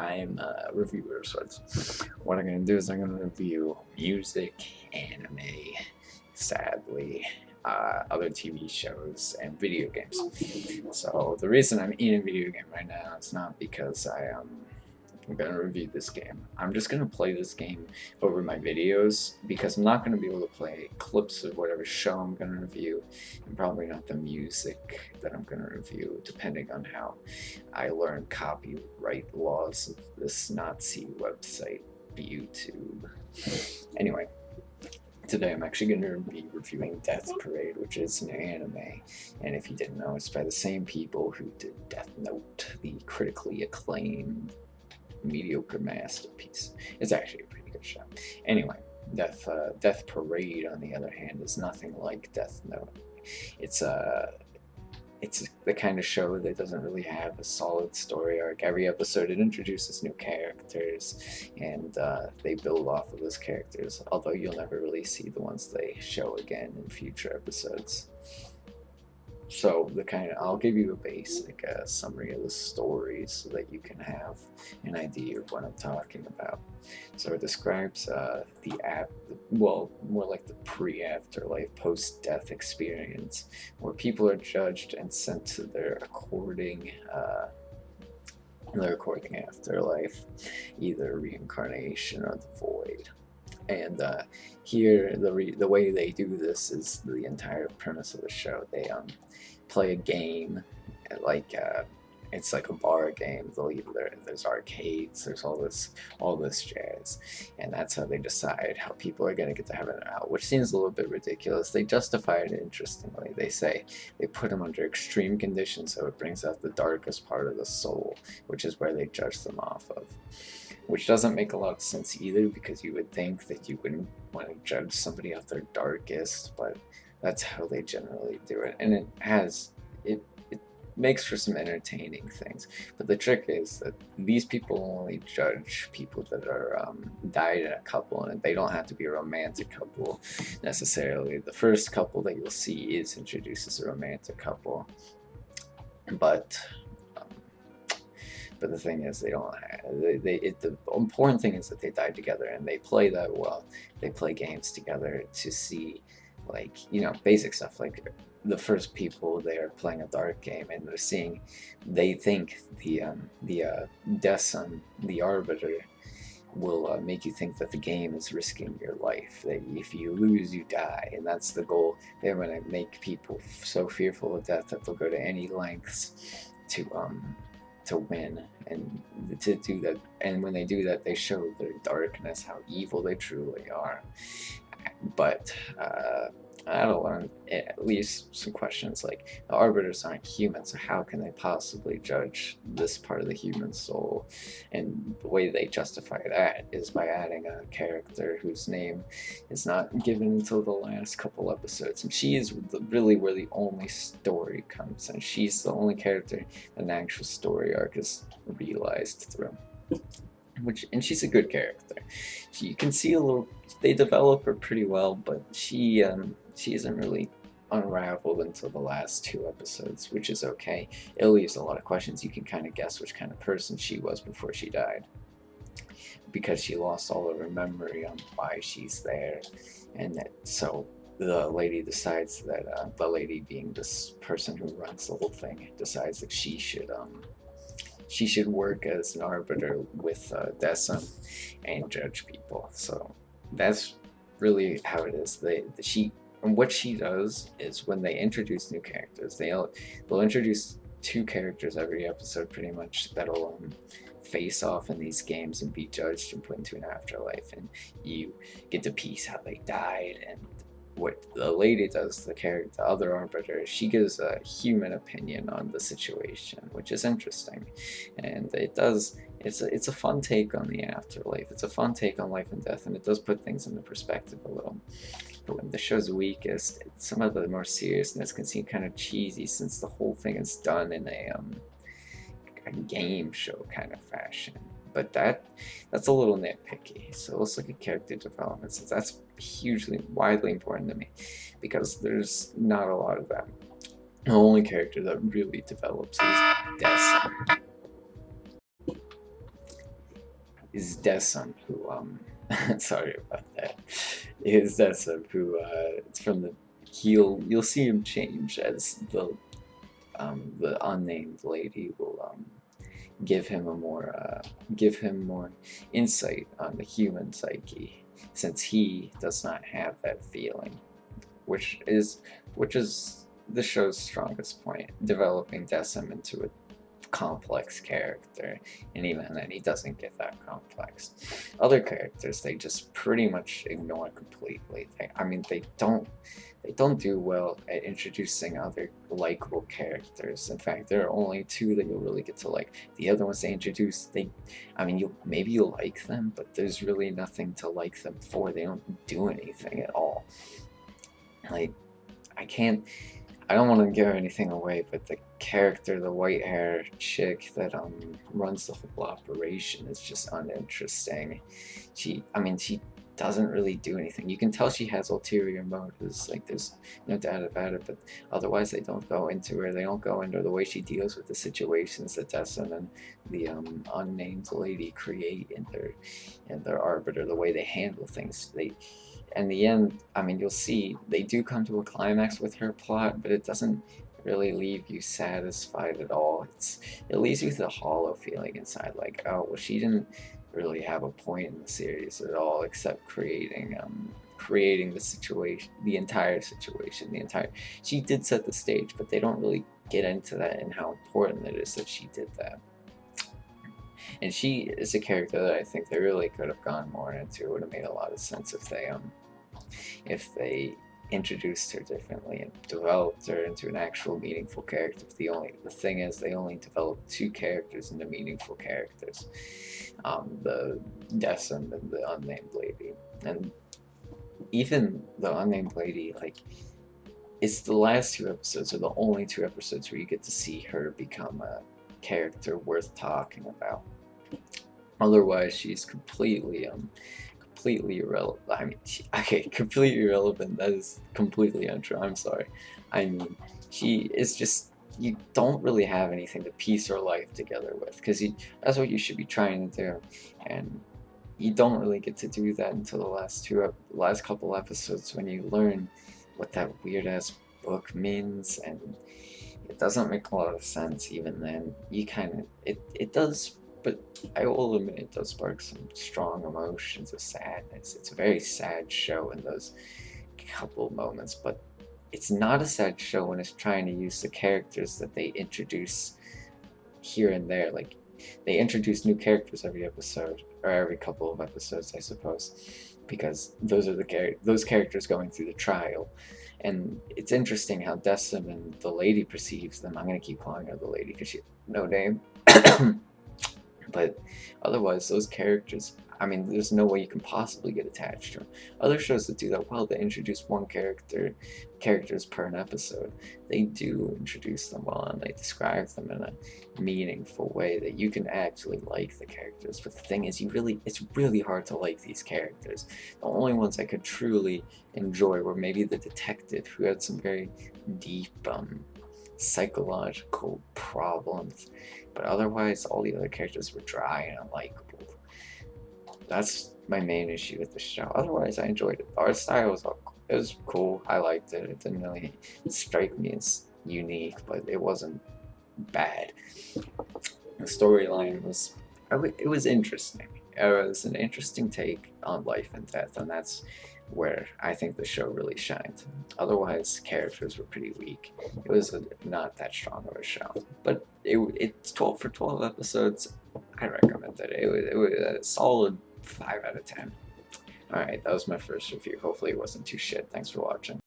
I'm a reviewer of sorts. What I'm going to do is I'm going to review music, anime, sadly, other TV shows, and video games. So the reason I'm in a video game right now is not because I'm gonna review this game. I'm just gonna play this game over my videos because I'm not gonna be able to play clips of whatever show I'm gonna review, and probably not the music that I'm gonna review, depending on how I learn copyright laws of this Nazi website, YouTube. Anyway, today I'm actually going to be reviewing Death Parade, which is an anime, and if you didn't know, it's by the same people who did Death Note, the critically acclaimed mediocre masterpiece. It's actually a pretty good show. Anyway, Death Parade, on the other hand, is nothing like Death Note. It's the kind of show that doesn't really have a solid story arc. Every episode it introduces new characters, and they build off of those characters, although you'll never really see the ones they show again in future episodes. So I'll give you a basic summary of the story so that you can have an idea of what I'm talking about. So it describes more like the pre-afterlife, post-death experience, where people are judged and sent to their according afterlife, either reincarnation or the void. And here, the way they do this is the entire premise of the show. They play a game, like it's like a bar game. There's arcades, there's all this jazz, and that's how they decide how people are gonna get to heaven or hell, which seems a little bit ridiculous. They justify it interestingly. They say they put them under extreme conditions, so it brings out the darkest part of the soul, which is where they judge them off of. Which doesn't make a lot of sense either, because you would think that you wouldn't want to judge somebody off their darkest, but that's how they generally do it, and it makes for some entertaining things. But the trick is that these people only judge people that are died in a couple, and they don't have to be a romantic couple necessarily. The first couple that you'll see is introduced as a romantic couple, but the thing is, the important thing is that they die together, and they play that well. They play games together to see, like, basic stuff. Like the first people, they are playing a dark game, and they think the Death, the Arbiter, will make you think that the game is risking your life, that if you lose, you die, and that's the goal. They want to make people so fearful of death that they'll go to any lengths to win, and to do that. And when they do that, they show their darkness, how evil they truly are. But that'll learn at least some questions, like the Arbiters aren't human, so how can they possibly judge this part of the human soul? And the way they justify that is by adding a character whose name is not given until the last couple episodes, and she is really where the only story comes, and she's the only character that an actual story arc is realized through. And she's a good character. You can see they develop her pretty well, but she isn't really unraveled until the last 2 episodes, which is okay. It leaves a lot of questions. You can kind of guess which kind of person she was before she died, because she lost all of her memory on why she's there, and so the lady decides that the lady, being this person who runs the whole thing, decides that she should work as an arbiter with Desum and judge people. So that's really how it is. And what she does is, when they introduce new characters, they'll introduce 2 characters every episode pretty much that'll face off in these games and be judged and put into an afterlife, and you get to piece how they died. And what the lady does, the other arbiter, she gives a human opinion on the situation, which is interesting, and it's a fun take on the afterlife. It's a fun take on life and death, and it does put things into perspective a little. But when the show's weakest, some of the more seriousness can seem kind of cheesy, since the whole thing is done in a game show kind of fashion. But that's a little nitpicky. So let's look at character development, since that's widely important to me, because there's not a lot of that. The only character that really develops is Des. is Desum, who sorry about that. Is Desum, who it's from the you'll see him change as the unnamed lady will give him give him more insight on the human psyche, since he does not have that feeling, which is which is the show's strongest point, developing Desum into a complex character, and even then he doesn't get that complex. Other characters they just pretty much ignore completely. I mean they don't do well at introducing other likable characters. In fact, there are only two that you'll really get to like. The other ones they introduce, I mean, you'll like them, but there's really nothing to like them for. They don't do anything at all. Like, I can't, I don't want to give anything away, but the character, the white hair chick that runs the whole operation is just uninteresting. I mean, she doesn't really do anything. You can tell she has ulterior motives, like there's no doubt about it, but otherwise they don't go into her. They don't go into the way she deals with the situations that Desmond and the unnamed lady create in their arbiter, the way they handle things. In the end, I mean, you'll see they do come to a climax with her plot, but it doesn't really leave you satisfied at all. It leaves you with a hollow feeling inside, like, oh, well, she didn't really have a point in the series at all, except creating the situation, the entire situation, she did set the stage, but they don't really get into that and how important it is that she did that. And she is a character that I think they really could have gone more into. It would have made a lot of sense if they introduced her differently and developed her into an actual meaningful character. The thing is, they only developed two characters into meaningful characters, the Desmond and the unnamed lady. And even the unnamed lady, like, it's the last two episodes are the only two episodes where you get to see her become a character worth talking about. Otherwise, she's completely irrelevant. I mean, completely irrelevant. That is completely untrue. I'm sorry. I mean, she is just, you don't really have anything to piece her life together with, because that's what you should be trying to do, and you don't really get to do that until the last couple episodes, when you learn what that weird ass book means, and it doesn't make a lot of sense even then. It does, but I will admit it does spark some strong emotions of sadness. It's a very sad show in those couple moments, but it's not a sad show when it's trying to use the characters that they introduce here and there. Like, they introduce new characters every episode, or every couple of episodes, I suppose, because those are those characters going through the trial. And it's interesting how Desmond and the lady perceives them. I'm gonna keep calling her the lady because she no name. But otherwise, those characters, I mean, there's no way you can possibly get attached to them. Other shows that do that well, they introduce characters per an episode. They do introduce them well, and they describe them in a meaningful way that you can actually like the characters. But the thing is, it's really hard to like these characters. The only ones I could truly enjoy were maybe the detective, who had some very deep psychological problems, but otherwise all the other characters were dry and unlikable. That's my main issue with the show. Otherwise, I enjoyed it. The art style was cool. I liked it. It didn't really strike me as unique, but it wasn't bad. The storyline it was interesting. It was an interesting take on life and death, and that's where I think the show really shined. Otherwise, characters were pretty weak. It was not that strong of a show, but it's 12 for 12 episodes. I recommend it. It was a solid 5 out of 10. Alright, that was my first review. Hopefully it wasn't too shit. Thanks for watching.